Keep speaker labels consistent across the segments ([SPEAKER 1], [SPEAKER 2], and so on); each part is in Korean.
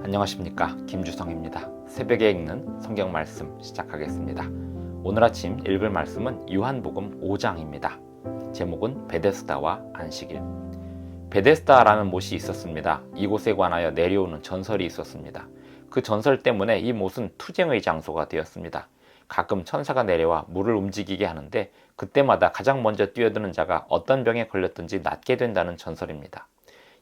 [SPEAKER 1] 안녕하십니까, 김주성입니다. 새벽에 읽는 성경 말씀 시작하겠습니다. 오늘 아침 읽을 말씀은 요한복음 5장입니다. 제목은 베데스다와 안식일. 베데스다라는 못이 있었습니다. 이곳에 관하여 내려오는 전설이 있었습니다. 그 전설 때문에 이 못은 투쟁의 장소가 되었습니다. 가끔 천사가 내려와 물을 움직이게 하는데 그때마다 가장 먼저 뛰어드는 자가 어떤 병에 걸렸든지 낫게 된다는 전설입니다.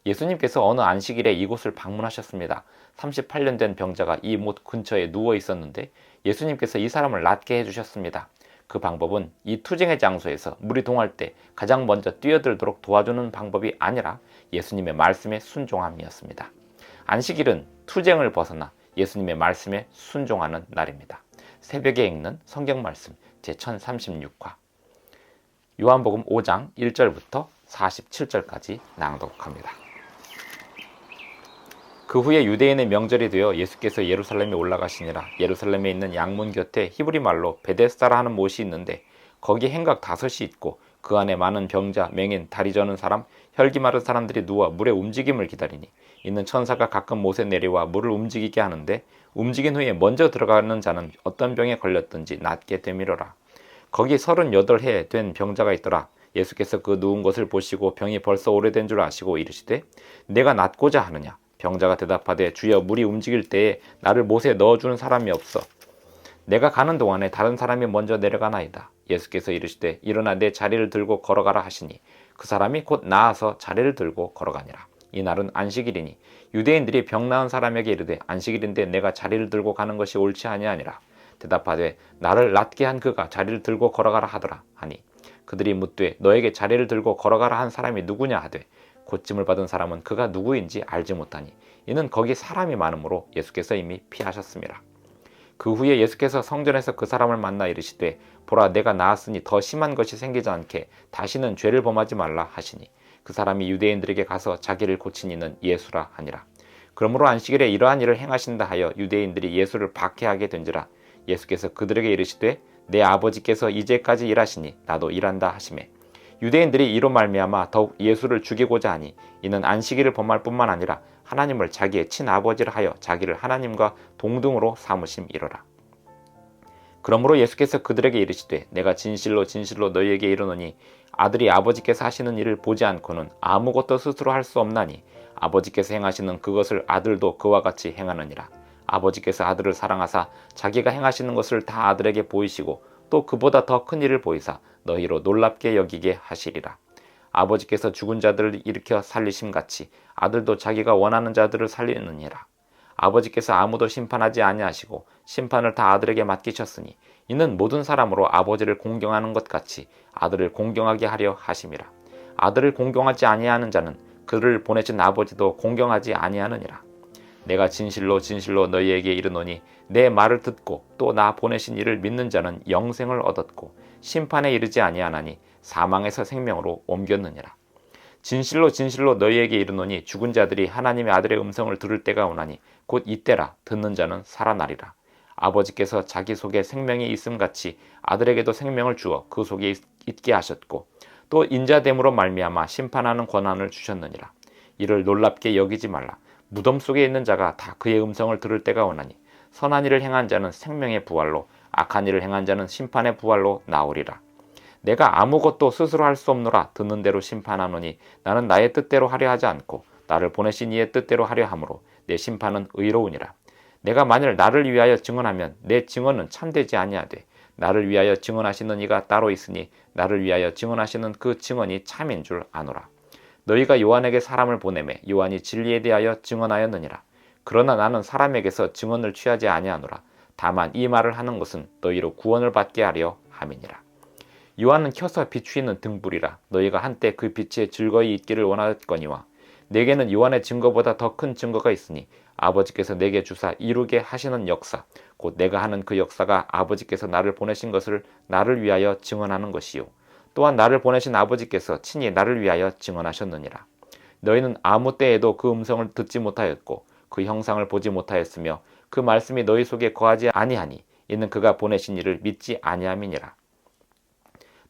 [SPEAKER 1] 예수님께서 어느 안식일에 이곳을 방문하셨습니다. 38년 된 병자가 이 못 근처에 누워 있었는데 예수님께서 이 사람을 낫게 해주셨습니다. 그 방법은 이 투쟁의 장소에서 물이 동할 때 가장 먼저 뛰어들도록 도와주는 방법이 아니라 예수님의 말씀에 순종함이었습니다. 안식일은 투쟁을 벗어나 예수님의 말씀에 순종하는 날입니다. 새벽에 읽는 성경 말씀 제1036화 요한복음 5장 1절부터 47절까지 낭독합니다. 그 후에 유대인의 명절이 되어 예수께서 예루살렘에 올라가시니라. 예루살렘에 있는 양문 곁에 히브리 말로 베데스다라 하는 못이 있는데 거기 행각 5이 있고 그 안에 많은 병자, 맹인, 다리 저는 사람, 혈기 마른 사람들이 누워 물의 움직임을 기다리니 이는 천사가 가끔 못에 내려와 물을 움직이게 하는데 움직인 후에 먼저 들어가는 자는 어떤 병에 걸렸든지 낫게 되미로라. 거기 38해 된 병자가 있더라. 예수께서 그 누운 것을 보시고 병이 벌써 오래된 줄 아시고 이르시되 내가 낫고자 하느냐. 병자가 대답하되 주여 물이 움직일 때에 나를 못에 넣어주는 사람이 없어. 내가 가는 동안에 다른 사람이 먼저 내려가나이다. 예수께서 이르시되 일어나 내 자리를 들고 걸어가라 하시니 그 사람이 곧 나아서 자리를 들고 걸어가니라. 이날은 안식일이니 유대인들이 병 나은 사람에게 이르되 안식일인데 내가 자리를 들고 가는 것이 옳지 아니하니라. 대답하되 나를 낫게 한 그가 자리를 들고 걸어가라 하더라 하니 그들이 묻되 너에게 자리를 들고 걸어가라 한 사람이 누구냐 하되 고침을 받은 사람은 그가 누구인지 알지 못하니 이는 거기 사람이 많으므로 예수께서 이미 피하셨습니다. 그 후에 예수께서 성전에서 그 사람을 만나 이르시되 보라 내가 나았으니 더 심한 것이 생기지 않게 다시는 죄를 범하지 말라 하시니 그 사람이 유대인들에게 가서 자기를 고친 이는 예수라 하니라. 그러므로 안식일에 이러한 일을 행하신다 하여 유대인들이 예수를 박해하게 된지라. 예수께서 그들에게 이르시되 내 아버지께서 이제까지 일하시니 나도 일한다 하시매 유대인들이 이로 말미암아 더욱 예수를 죽이고자 하니 이는 안식일을 범할 뿐만 아니라 하나님을 자기의 친아버지라 하여 자기를 하나님과 동등으로 삼으심이로라. 그러므로 예수께서 그들에게 이르시되 내가 진실로 진실로 너희에게 이르노니 아들이 아버지께서 하시는 일을 보지 않고는 아무것도 스스로 할 수 없나니 아버지께서 행하시는 그것을 아들도 그와 같이 행하느니라. 아버지께서 아들을 사랑하사 자기가 행하시는 것을 다 아들에게 보이시고 또 그보다 더 큰 일을 보이사 너희로 놀랍게 여기게 하시리라. 아버지께서 죽은 자들을 일으켜 살리심같이 아들도 자기가 원하는 자들을 살리느니라. 아버지께서 아무도 심판하지 아니하시고 심판을 다 아들에게 맡기셨으니 이는 모든 사람으로 아버지를 공경하는 것 같이 아들을 공경하게 하려 하심이라. 아들을 공경하지 아니하는 자는 그를 보내신 아버지도 공경하지 아니하느니라. 내가 진실로 진실로 너희에게 이르노니 내 말을 듣고 또 나 보내신 이를 믿는 자는 영생을 얻었고 심판에 이르지 아니하나니 사망에서 생명으로 옮겼느니라. 진실로 진실로 너희에게 이르노니 죽은 자들이 하나님의 아들의 음성을 들을 때가 오나니 곧 이때라. 듣는 자는 살아나리라. 아버지께서 자기 속에 생명이 있음같이 아들에게도 생명을 주어 그 속에 있게 하셨고 또 인자됨으로 말미암아 심판하는 권한을 주셨느니라. 이를 놀랍게 여기지 말라. 무덤 속에 있는 자가 다 그의 음성을 들을 때가 오나니 선한 일을 행한 자는 생명의 부활로 악한 일을 행한 자는 심판의 부활로 나오리라. 내가 아무것도 스스로 할 수 없노라. 듣는 대로 심판하노니 나는 나의 뜻대로 하려 하지 않고 나를 보내신 이의 뜻대로 하려 함으로 내 심판은 의로우니라. 내가 만일 나를 위하여 증언하면 내 증언은 참되지 아니하되 나를 위하여 증언하시는 이가 따로 있으니 나를 위하여 증언하시는 그 증언이 참인 줄 아노라. 너희가 요한에게 사람을 보내매 요한이 진리에 대하여 증언하였느니라. 그러나 나는 사람에게서 증언을 취하지 아니하노라. 다만 이 말을 하는 것은 너희로 구원을 받게 하려 함이니라. 요한은 켜서 비추이는 등불이라. 너희가 한때 그 빛에 즐거이 있기를 원하였거니와 내게는 요한의 증거보다 더 큰 증거가 있으니 아버지께서 내게 주사 이루게 하시는 역사 곧 내가 하는 그 역사가 아버지께서 나를 보내신 것을 나를 위하여 증언하는 것이요 또한 나를 보내신 아버지께서 친히 나를 위하여 증언하셨느니라. 너희는 아무 때에도 그 음성을 듣지 못하였고 그 형상을 보지 못하였으며 그 말씀이 너희 속에 거하지 아니하니 이는 그가 보내신 이를 믿지 아니함이니라.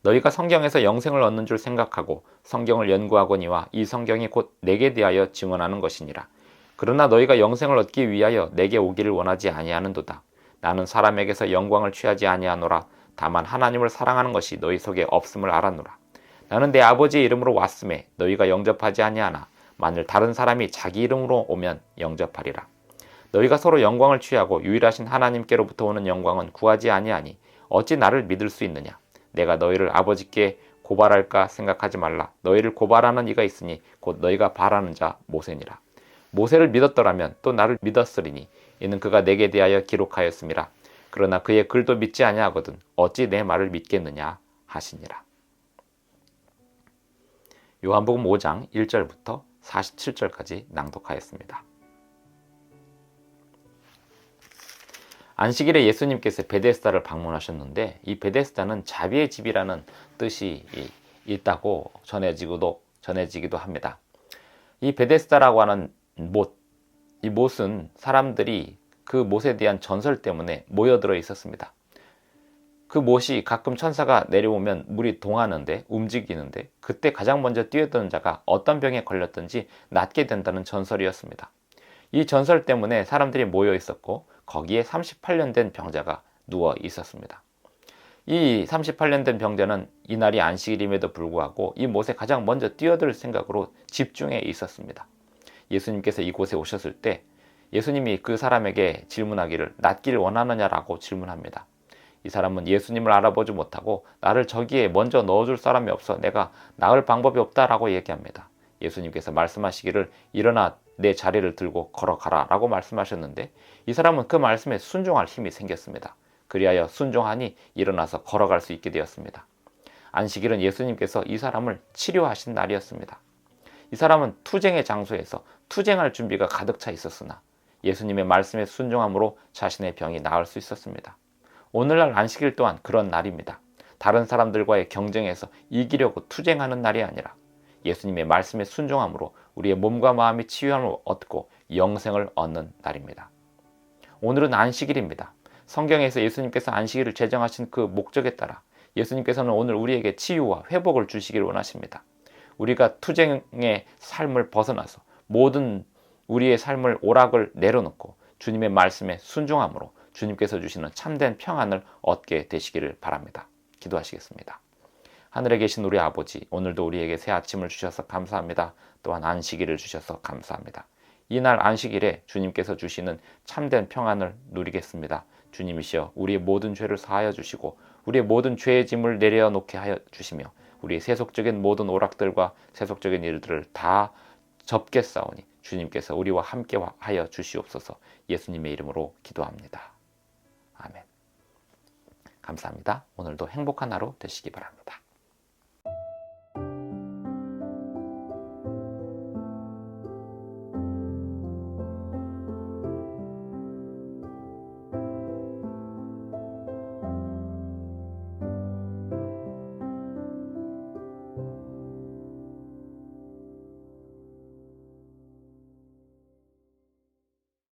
[SPEAKER 1] 너희가 성경에서 영생을 얻는 줄 생각하고 성경을 연구하거니와 이 성경이 곧 내게 대하여 증언하는 것이니라. 그러나 너희가 영생을 얻기 위하여 내게 오기를 원하지 아니하는도다. 나는 사람에게서 영광을 취하지 아니하노라. 다만 하나님을 사랑하는 것이 너희 속에 없음을 알았노라. 나는 내 아버지의 이름으로 왔음에 너희가 영접하지 아니하나 만일 다른 사람이 자기 이름으로 오면 영접하리라. 너희가 서로 영광을 취하고 유일하신 하나님께로부터 오는 영광은 구하지 아니하니 어찌 나를 믿을 수 있느냐. 내가 너희를 아버지께 고발할까 생각하지 말라. 너희를 고발하는 이가 있으니 곧 너희가 바라는 자 모세니라. 모세를 믿었더라면 또 나를 믿었으리니 이는 그가 내게 대하여 기록하였음이라. 그러나 그의 글도 믿지 아니하거든 어찌 내 말을 믿겠느냐 하시니라. 요한복음 5장 1절부터 47절까지 낭독하였습니다. 안식일에 예수님께서 베데스다를 방문하셨는데 이 베데스다는 자비의 집이라는 뜻이 있다고 전해지기도 합니다. 이 베데스다라고 하는 못, 이 못은 사람들이 그 못에 대한 전설 때문에 모여들어 있었습니다. 그 못이 가끔 천사가 내려오면 물이 동하는데 움직이는데 그때 가장 먼저 뛰어드는 자가 어떤 병에 걸렸든지 낫게 된다는 전설이었습니다. 이 전설 때문에 사람들이 모여 있었고 거기에 38년 된 병자가 누워 있었습니다. 이 38년 된 병자는 이날이 안식일임에도 불구하고 이 못에 가장 먼저 뛰어들 생각으로 집중해 있었습니다. 예수님께서 이곳에 오셨을 때 예수님이 그 사람에게 질문하기를 낫기를 원하느냐라고 질문합니다. 이 사람은 예수님을 알아보지 못하고 나를 저기에 먼저 넣어줄 사람이 없어 내가 나을 방법이 없다라고 얘기합니다. 예수님께서 말씀하시기를 일어나 내 자리를 들고 걸어가라 라고 말씀하셨는데 이 사람은 그 말씀에 순종할 힘이 생겼습니다. 그리하여 순종하니 일어나서 걸어갈 수 있게 되었습니다. 안식일은 예수님께서 이 사람을 치료하신 날이었습니다. 이 사람은 투쟁의 장소에서 투쟁할 준비가 가득 차 있었으나 예수님의 말씀에 순종함으로 자신의 병이 나을 수 있었습니다. 오늘날 안식일 또한 그런 날입니다. 다른 사람들과의 경쟁에서 이기려고 투쟁하는 날이 아니라 예수님의 말씀에 순종함으로 우리의 몸과 마음이 치유함을 얻고 영생을 얻는 날입니다. 오늘은 안식일입니다. 성경에서 예수님께서 안식일을 제정하신 그 목적에 따라 예수님께서는 오늘 우리에게 치유와 회복을 주시기를 원하십니다. 우리가 투쟁의 삶을 벗어나서 모든 우리의 삶을 오락을 내려놓고 주님의 말씀에 순종함으로 주님께서 주시는 참된 평안을 얻게 되시기를 바랍니다. 기도하시겠습니다. 하늘에 계신 우리 아버지, 오늘도 우리에게 새 아침을 주셔서 감사합니다. 또한 안식일을 주셔서 감사합니다. 이날 안식일에 주님께서 주시는 참된 평안을 누리겠습니다. 주님이시여 우리의 모든 죄를 사하여 주시고 우리의 모든 죄의 짐을 내려놓게 하여 주시며 우리의 세속적인 모든 오락들과 세속적인 일들을 다 접겠사오니 주님께서 우리와 함께 하여 주시옵소서. 예수님의 이름으로 기도합니다. 아멘. 감사합니다. 오늘도 행복한 하루 되시기 바랍니다.